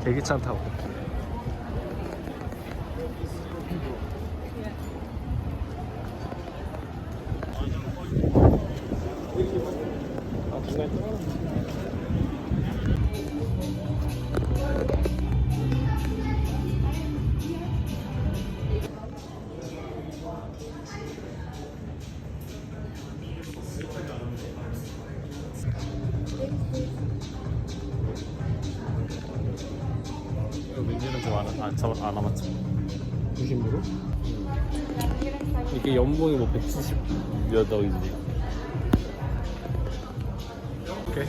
대기차 타고. 왠지는 안 남았죠. 90유로? 이게 연봉이 뭐 170 몇 억이지. 오케이.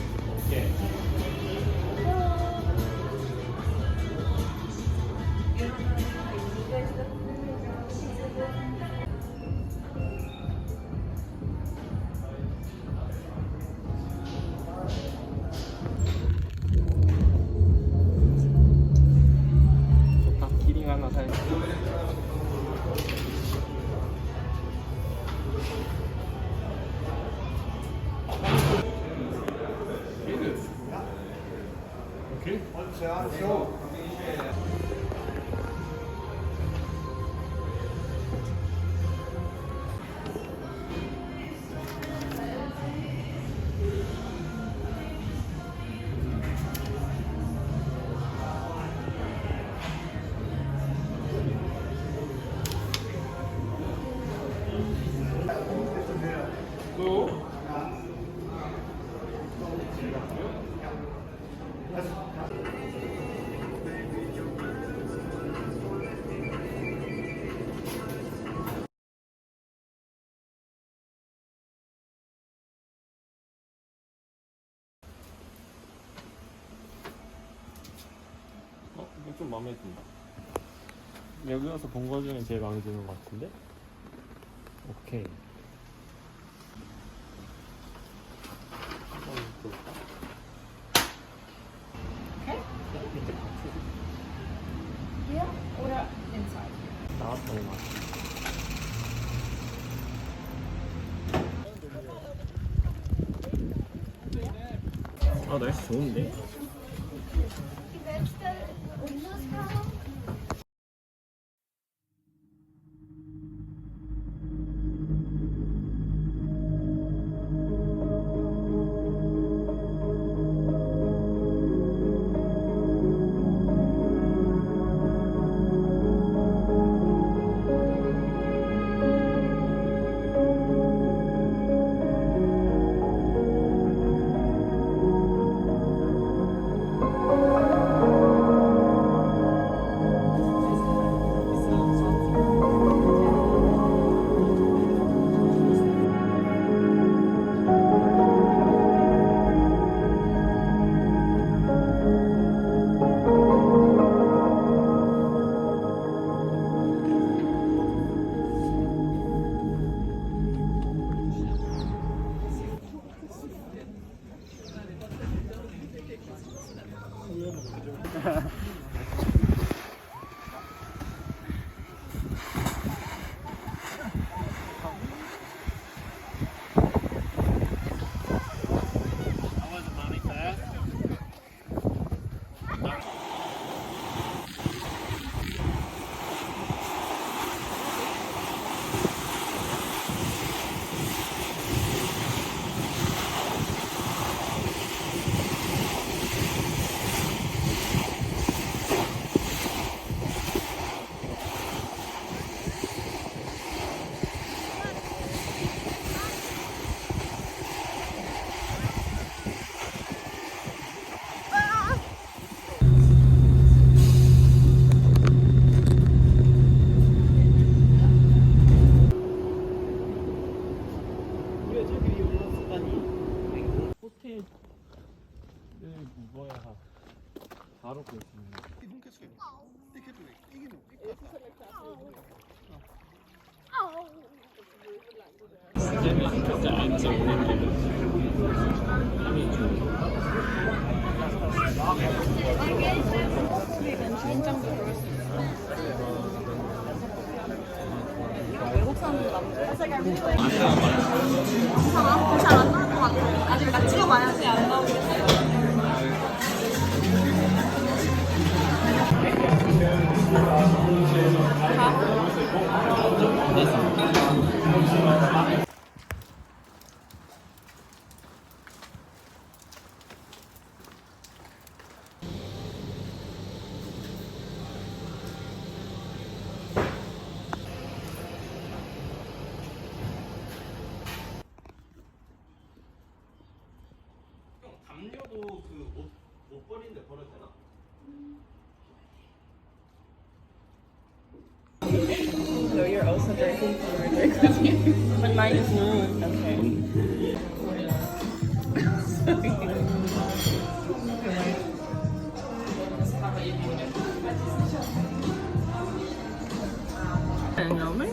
좋다. 키링 하나 사야지. 이거 좀 마음에 든다. 여기 와서 본 거 중에 제일 마음에 드는 것 같은데? 오케이. Here or inside? 나왔다, 이거. 아, 날씨 좋은데? 바로 볼 수 있는. 진짜 안지 오는 길은 힘이 좋은. 주인장도 그럴 수 있어. 외국 사람들 남자. 이상아? 잘안 나올 것 같아. 아직 나 찍어봐야지. 안 나오겠어. 담요도 그 옷 버리는데 버려도 되나? So you're also drinking from your drink with you? But mine is not. Okay. And yummy.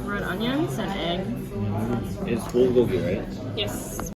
Red onions and egg. It's bulgogi, right? Yes.